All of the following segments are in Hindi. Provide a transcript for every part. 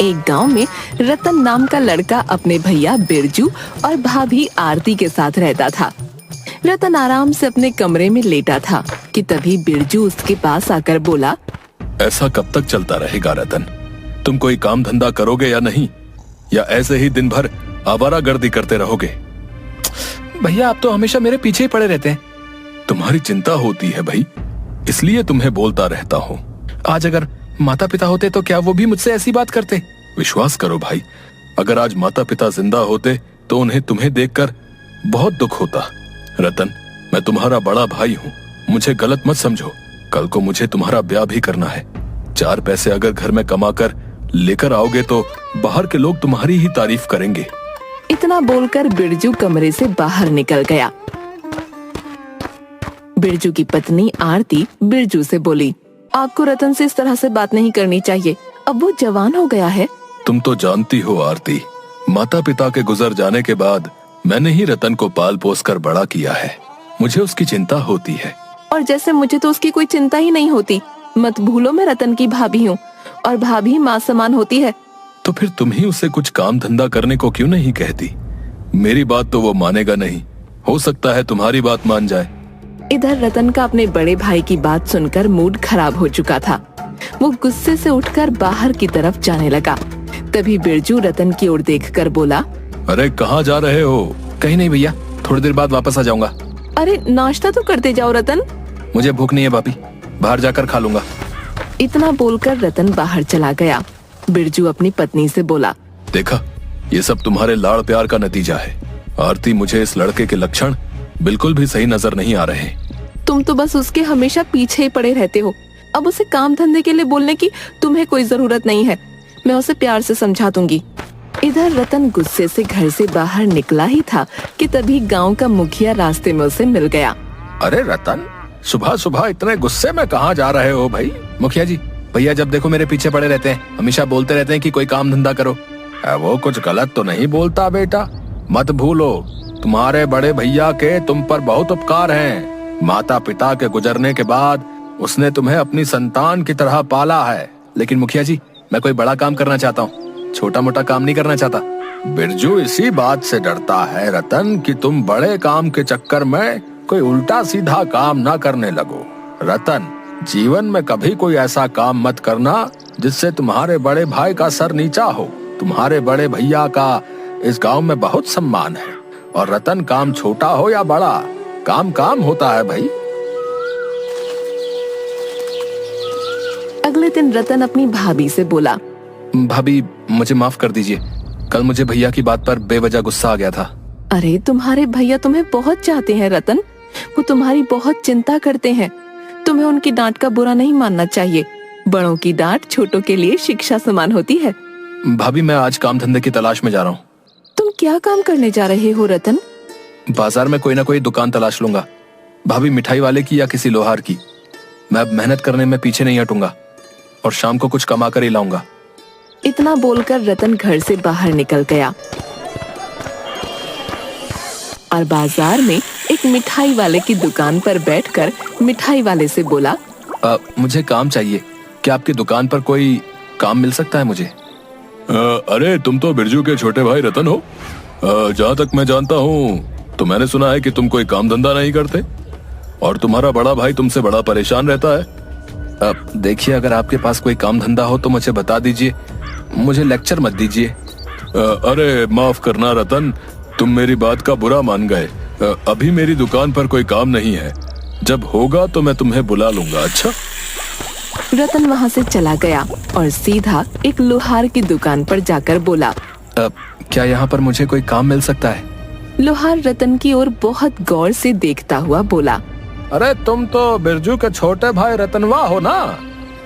एक गांव में रतन नाम का लड़का अपने भैया बिरजू और भाभी आरती के साथ रहता था। रतन आराम से अपने कमरे में लेटा था कि तभी बिरजू उसके पास आकर बोला, ऐसा कब तक चलता रहेगा रतन? तुम कोई काम धंधा करोगे या नहीं, या ऐसे ही दिन भर आवारागर्दी करते रहोगे? भैया आप तो हमेशा मेरे पीछे ही पड़े रहते हैं। तुम्हारी चिंता होती है भाई, इसलिए तुम्हें बोलता रहता हूँ। आज अगर माता पिता होते तो क्या वो भी मुझसे ऐसी बात करते? विश्वास करो भाई, अगर आज माता पिता जिंदा होते तो उन्हें तुम्हें देखकर बहुत दुख होता। रतन, मैं तुम्हारा बड़ा भाई हूँ, मुझे गलत मत समझो। कल को मुझे तुम्हारा ब्याह भी करना है। 4 पैसे अगर घर में कमाकर लेकर आओगे तो बाहर के लोग तुम्हारी ही तारीफ करेंगे। इतना बोलकर बिरजू कमरे से बाहर निकल गया। बिरजू की पत्नी आरती बिरजू से बोली, आपको रतन से इस तरह से बात नहीं करनी चाहिए, अब वो जवान हो गया है। तुम तो जानती हो आरती, माता पिता के गुजर जाने के बाद मैंने ही रतन को पाल पोस कर बड़ा किया है। मुझे उसकी चिंता होती है। और जैसे मुझे तो उसकी कोई चिंता ही नहीं होती। मत भूलो मैं रतन की भाभी हूँ और भाभी माँ समान होती है। तो फिर तुम ही उसे कुछ काम धंधा करने को क्यों नहीं कहती? मेरी बात तो वो मानेगा नहीं, हो सकता है तुम्हारी बात मान जाए। इधर रतन का अपने बड़े भाई की बात सुनकर मूड खराब हो चुका था। वो गुस्से से उठकर बाहर की तरफ जाने लगा। तभी बिरजू रतन की ओर देखकर बोला, अरे कहाँ जा रहे हो? कहीं नहीं भैया, थोड़ी देर बाद वापस आ जाऊंगा। अरे नाश्ता तो करते जाओ रतन। मुझे भूख नहीं है भाभी, बाहर जाकर खा लूंगा। इतना बोलकर रतन बाहर चला गया। बिरजू अपनी पत्नी से बोला, देखा, ये सब तुम्हारे लाड़ प्यार का नतीजा है। आरती, मुझे इस लड़के के लक्षण बिल्कुल भी सही नजर नहीं आ रहे। तुम तो बस उसके हमेशा पीछे ही पड़े रहते हो। अब उसे काम धंधे के लिए बोलने की तुम्हें कोई जरूरत नहीं है। मैं उसे प्यार से समझा दूंगी। इधर रतन गुस्से से घर से बाहर निकला ही था कि तभी गांव का मुखिया रास्ते में उसे मिल गया। अरे रतन, सुबह सुबह इतने गुस्से में कहाँ जा रहे हो भाई? मुखिया जी, भैया जब देखो मेरे पीछे पड़े रहते हैं, हमेशा बोलते रहते हैं कि कोई काम धंधा करो। वो कुछ गलत तो नहीं बोलता बेटा। मत भूलो, तुम्हारे बड़े भैया के तुम पर बहुत उपकार हैं। माता पिता के गुजरने के बाद उसने तुम्हें अपनी संतान की तरह पाला है। लेकिन मुखिया जी, मैं कोई बड़ा काम करना चाहता हूँ, छोटा मोटा काम नहीं करना चाहता। बिरजू इसी बात से डरता है रतन कि तुम बड़े काम के चक्कर में कोई उल्टा सीधा काम ना करने लगो। रतन, जीवन में कभी कोई ऐसा काम मत करना जिससे तुम्हारे बड़े भाई का सर नीचा हो। तुम्हारे बड़े भैया का इस गांव में बहुत सम्मान है। और रतन, काम छोटा हो या बड़ा, काम काम होता है भाई। अगले दिन रतन अपनी भाभी से बोला, भाभी मुझे माफ कर दीजिए, कल मुझे भैया की बात पर बेवजह गुस्सा आ गया था। अरे तुम्हारे भैया तुम्हें बहुत चाहते हैं रतन, वो तुम्हारी बहुत चिंता करते हैं। तुम्हें उनकी डांट का बुरा नहीं मानना चाहिए। बड़ों की डांट छोटों के लिए शिक्षा समान होती है। भाभी, मैं आज काम धंधे की तलाश में जा रहा हूँ। तुम क्या काम करने जा रहे हो रतन? बाजार में कोई ना कोई दुकान तलाश लूंगा। भाभी, मिठाई वाले की या किसी लोहार की। मैं अब मेहनत करने में पीछे नहीं हटूंगा और शाम को कुछ कमा कर ही लाऊंगा। इतना बोलकर रतन घर से बाहर निकल गया और बाजार में एक मिठाई वाले की दुकान पर बैठकर मिठाई वाले से बोला, मुझे काम चाहिए, क्या आपकी दुकान पर कोई काम मिल सकता है मुझे? अरे तुम तो बिरजू के छोटे भाई रतन हो। जहाँ तक मैं जानता हूँ तो मैंने सुना है कि तुम कोई काम धंधा नहीं करते और तुम्हारा बड़ा भाई तुमसे बड़ा परेशान रहता है। देखिए, अगर आपके पास कोई काम धंधा हो तो मुझे बता दीजिए, मुझे लेक्चर मत दीजिए। अरे माफ करना रतन, तुम मेरी बात का बुरा मान गए। अभी मेरी दुकान पर कोई काम नहीं है, जब होगा तो मैं तुम्हें बुला लूंगा। अच्छा? रतन वहाँ से चला गया और सीधा एक लोहार की दुकान पर जाकर बोला, क्या यहाँ पर मुझे कोई काम मिल सकता है? लोहार रतन की ओर बहुत गौर से देखता हुआ बोला, अरे तुम तो बिरजू के छोटे भाई रतनवा हो ना?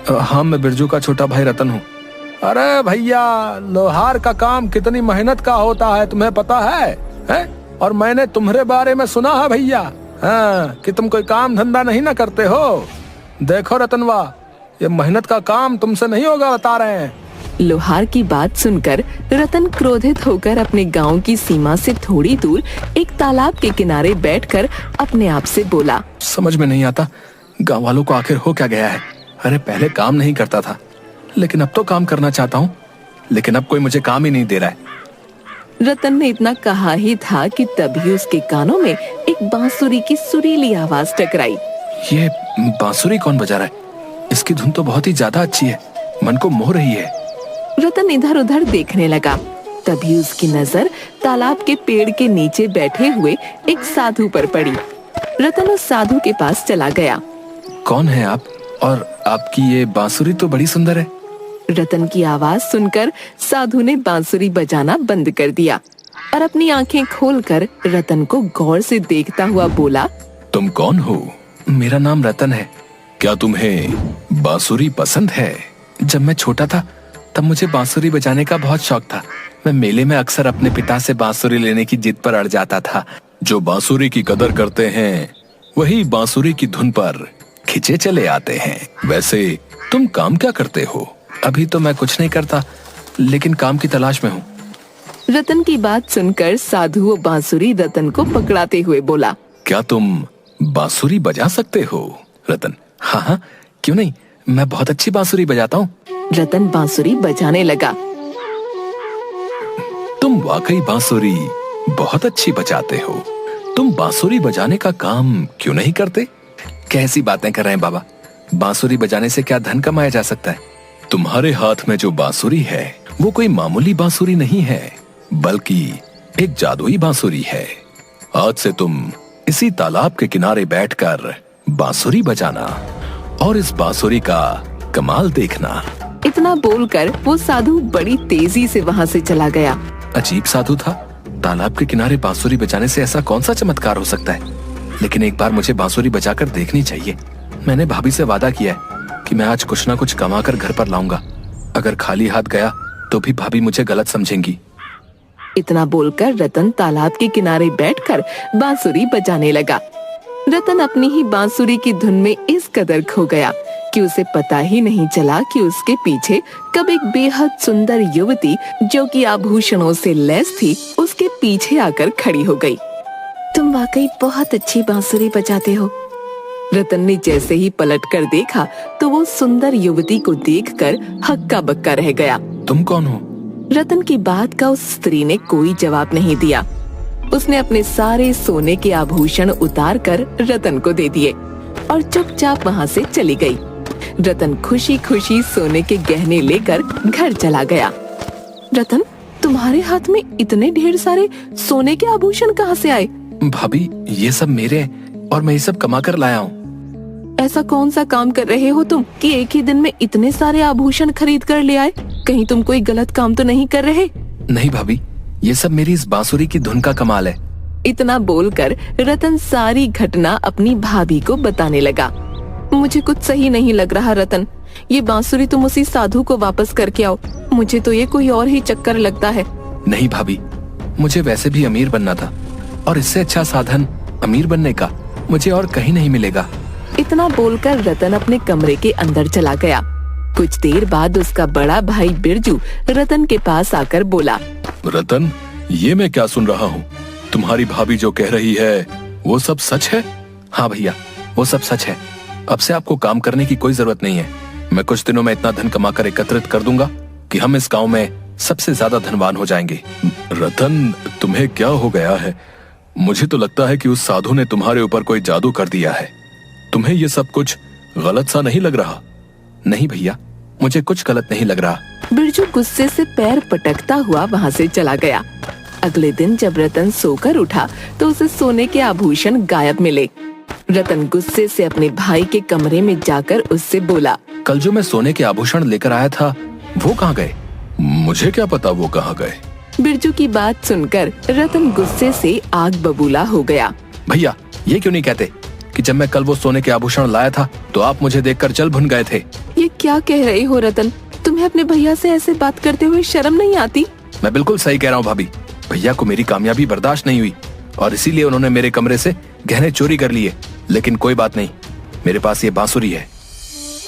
हाँ, मैं बिरजू का छोटा भाई रतन हूँ। अरे भैया, लोहार का काम कितनी मेहनत का होता है तुम्हें पता है? और मैंने तुम्हारे बारे में सुना है भैया, कि तुम कोई काम धंधा नहीं ना करते हो। देखो रतनवा, ये मेहनत का काम तुमसे नहीं होगा, बता रहे हैं। लोहार की बात सुनकर रतन क्रोधित होकर अपने गांव की सीमा से थोड़ी दूर एक तालाब के किनारे बैठकर अपने आप से बोला, समझ में नहीं आता गांव वालों को आखिर हो क्या गया है। अरे पहले काम नहीं करता था, लेकिन अब तो काम करना चाहता हूँ। लेकिन अब कोई मुझे काम ही नहीं दे रहा है। रतन ने इतना कहा ही था कि तभी उसके कानों में एक बांसुरी की सुरीली आवाज टकराई। ये बांसुरी कौन बजा रहा है? इसकी धुन तो बहुत ही ज्यादा अच्छी है, मन को मोह रही है। रतन इधर उधर देखने लगा। तभी उसकी नजर तालाब के पेड़ के नीचे बैठे हुए एक साधु पर पड़ी। रतन उस साधु के पास चला गया। कौन है आप? और आपकी ये बांसुरी तो बड़ी सुंदर है। रतन की आवाज सुनकर साधु ने बांसुरी बजाना बंद कर दिया और अपनी आंखें खोलकर रतन को गौर से देखता हुआ बोला, तुम कौन हो? मेरा नाम रतन है। क्या तुम्हें बांसुरी पसंद है? जब मैं छोटा था तब मुझे बांसुरी बजाने का बहुत शौक था। मैं मेले में अक्सर अपने पिता से बांसुरी लेने की जिद पर अड़ जाता था। जो बांसुरी की कदर करते हैं वही बांसुरी की धुन पर खिंचे चले आते हैं। वैसे तुम काम क्या करते हो? अभी तो मैं कुछ नहीं करता, लेकिन काम की तलाश में हूँ। रतन की बात सुनकर साधु वो बांसुरी रतन को पकड़ाते हुए बोला, क्या तुम बांसुरी बजा सकते हो? रतन, हाँ हाँ, क्यों नहीं, मैं बहुत अच्छी बांसुरी बजाता हूँ। रतन बांसुरी बजाने लगा। तुम वाकई बांसुरी बहुत अच्छी बजाते हो। तुम बांसुरी बजाने का काम क्यों नहीं करते? कैसी बातें कर रहे हैं बाबा? बांसुरी बजाने से क्या धन कमाया जा सकता है? तुम्हारे हाथ में जो बांसुरी है वो कोई मामूली बांसुरी नहीं है, बल्कि एक जादुई बांसुरी है। आज से तुम इसी तालाब के किनारे बैठकर बांसुरी बजाना और इस बांसुरी का कमाल देखना। इतना बोलकर वो साधु बड़ी तेजी से वहाँ से चला गया। अजीब साधु था। तालाब के किनारे बांसुरी बजाने से ऐसा कौन सा चमत्कार हो सकता है? लेकिन एक बार मुझे बांसुरी बजाकर देखनी चाहिए। मैंने भाभी से वादा किया है कि मैं आज कुछ ना कुछ कमा कर घर पर लाऊंगा। अगर खाली हाथ गया तो भी भाभी मुझे गलत समझेंगी। इतना बोलकर रतन तालाब के किनारे बैठकर बांसुरी बजाने लगा। रतन अपनी ही बांसुरी की धुन में इस कदर खो गया कि उसे पता ही नहीं चला कि उसके पीछे कब एक बेहद सुंदर युवती जो कि आभूषणों से लैस थी उसके पीछे आकर खड़ी हो गई। तुम वाकई बहुत अच्छी बांसुरी बजाते हो। रतन ने जैसे ही पलट कर देखा तो वो सुंदर युवती को देखकर हक्का बक्का रह गया। तुम कौन हो? रतन की बात का उस स्त्री ने कोई जवाब नहीं दिया। उसने अपने सारे सोने के आभूषण उतार कर रतन को दे दिए और चुपचाप वहाँ से चली गई। रतन खुशी खुशी सोने के गहने लेकर घर चला गया। रतन, तुम्हारे हाथ में इतने ढेर सारे सोने के आभूषण कहाँ से आए? भाभी, ये सब मेरे हैं और मैं ये सब कमा कर लाया हूँ। ऐसा कौन सा काम कर रहे हो तुम कि एक ही दिन में इतने सारे आभूषण खरीद कर ले आए? कहीं तुम कोई गलत काम तो नहीं कर रहे? नहीं भाभी, ये सब मेरी इस बांसुरी की धुन का कमाल है। इतना बोलकर रतन सारी घटना अपनी भाभी को बताने लगा। मुझे कुछ सही नहीं लग रहा रतन, ये बांसुरी तुम उसी साधु को वापस करके आओ। मुझे तो ये कोई और ही चक्कर लगता है। नहीं भाभी, मुझे वैसे भी अमीर बनना था और इससे अच्छा साधन अमीर बनने का मुझे और कहीं नहीं मिलेगा। इतना बोलकर रतन अपने कमरे के अंदर चला गया। कुछ देर बाद उसका बड़ा भाई बिरजू रतन के पास आकर बोला, रतन, ये मैं क्या सुन रहा हूँ? तुम्हारी भाभी जो कह रही है वो सब सच है? हाँ भैया, वो सब सच है। अब से आपको काम करने की कोई जरूरत नहीं है। मैं कुछ दिनों में इतना धन कमाकर एकत्रित कर दूंगा कि हम इस गांव में सबसे ज्यादा धनवान हो जाएंगे। रतन, तुम्हें क्या हो गया है? मुझे तो लगता है कि उस साधु ने तुम्हारे ऊपर कोई जादू कर दिया है। तुम्हें ये सब कुछ गलत सा नहीं लग रहा? नहीं भैया, मुझे कुछ गलत नहीं लग रहा। बिरजू गुस्से से पैर पटकता हुआ वहाँ से चला गया। अगले दिन जब रतन सोकर उठा तो उसे सोने के आभूषण गायब मिले। रतन गुस्से से अपने भाई के कमरे में जाकर उससे बोला, कल जो मैं सोने के आभूषण लेकर आया था वो कहाँ गए? मुझे क्या पता वो कहाँ गए। बिरजू की बात सुनकर रतन गुस्से से आग बबूला हो गया। भैया, ये क्यों नहीं कहते कि जब मैं कल वो सोने के आभूषण लाया था तो आप मुझे देखकर जल भुन गए थे? ये क्या कह रहे हो रतन? तुम्हें अपने भैया से ऐसे बात करते हुए शर्म नहीं आती? मैं बिल्कुल सही कह रहा हूँ भाभी। भैया को मेरी कामयाबी बर्दाश्त नहीं हुई और इसीलिए उन्होंने मेरे कमरे से गहने चोरी कर लिए। लेकिन कोई बात नहीं, मेरे पास ये बांसुरी है।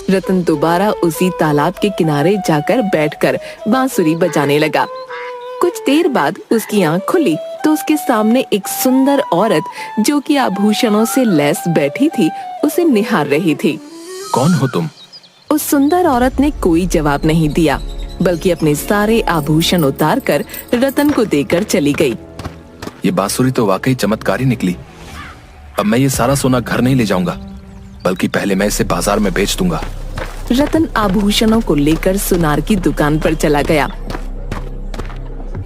रतन दोबारा उसी तालाब के किनारे जाकर बैठकर बांसुरी बजाने लगा। कुछ देर बाद उसकी आंख खुली तो उसके सामने एक सुंदर औरत जो कि आभूषणों से लैस बैठी थी उसे निहार रही थी। कौन हो तुम? उस सुंदर औरत ने कोई जवाब नहीं दिया। बल्कि अपने सारे आभूषण उतार कर रतन को देकर चली गई। ये बांसुरी तो वाकई चमत्कारी निकली। अब मैं ये सारा सोना घर नहीं ले जाऊंगा, बल्कि पहले मैं इसे बाजार में बेच दूंगा। रतन आभूषणों को लेकर सुनार की दुकान पर चला गया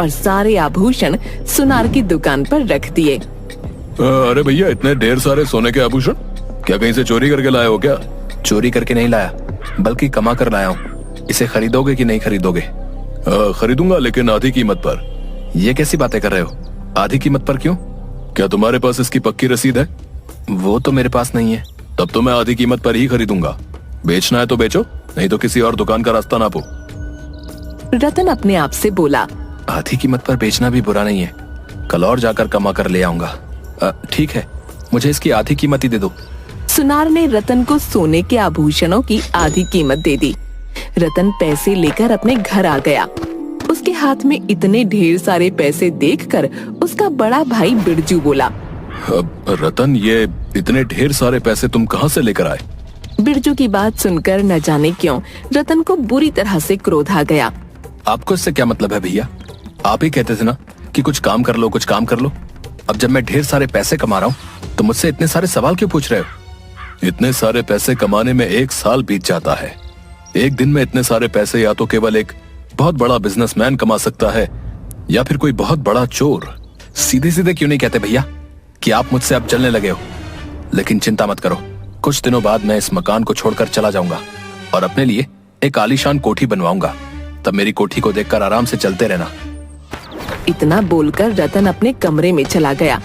और सारे आभूषण सुनार की दुकान पर रख दिए। अरे भैया, इतने ढेर सारे सोने के आभूषण क्या कहीं से चोरी करके लाए हो क्या? चोरी करके नहीं लाया, बल्कि कमा कर लाया हूँ। इसे खरीदोगे कि नहीं खरीदोगे? खरीदूंगा, लेकिन आधी कीमत पर। ये कैसी बातें कर रहे हो? आधी कीमत पर क्यों? क्या तुम्हारे पास इसकी पक्की रसीद है? वो तो मेरे पास नहीं है। तब तो मैं आधी कीमत पर ही खरीदूंगा। बेचना है तो बेचो, नहीं तो किसी और दुकान का रास्ता नापो। रतन अपने आप से बोला। आधी कीमत पर बेचना भी बुरा नहीं है, कल और जाकर कमा कर ले आऊंगा। ठीक है, मुझे इसकी आधी कीमत ही दे दो। सुनार ने रतन को सोने के आभूषणों की आधी कीमत दे दी। रतन पैसे लेकर अपने घर आ गया। उसके हाथ में इतने ढेर सारे पैसे देखकर उसका बड़ा भाई बिरजू बोला। रतन, ये इतने ढेर सारे पैसे तुम कहाँ से लेकर आए? बिरजू की बात सुनकर न जाने क्यों रतन को बुरी तरह से क्रोध आ गया। आपको इससे क्या मतलब है भैया? आप ही कहते थे ना कि कुछ काम कर लो, कुछ काम कर लो। अब जब मैं ढेर सारे पैसे कमा रहा हूँ तो मुझसे इतने सारे सवाल क्यों पूछ रहे हो? इतने सारे पैसे कमाने में 1 साल बीत जाता है। एक दिन में इतने सारे पैसे या तो केवल एक बहुत बड़ा बिजनेसमैन कमा सकता है, या फिर कोई बहुत बड़ा चोर। सीधे सीधे क्यों नहीं कहते भैया कि आप मुझसे अब जलने लगे हो? लेकिन चिंता मत करो, कुछ दिनों बाद मैं इस मकान को छोड़कर चला जाऊंगा और अपने लिए एक आलीशान कोठी बनवाऊंगा। तब मेरी कोठी को देखकर आराम से चलते रहना। इतना बोलकर रतन अपने कमरे में चला गया।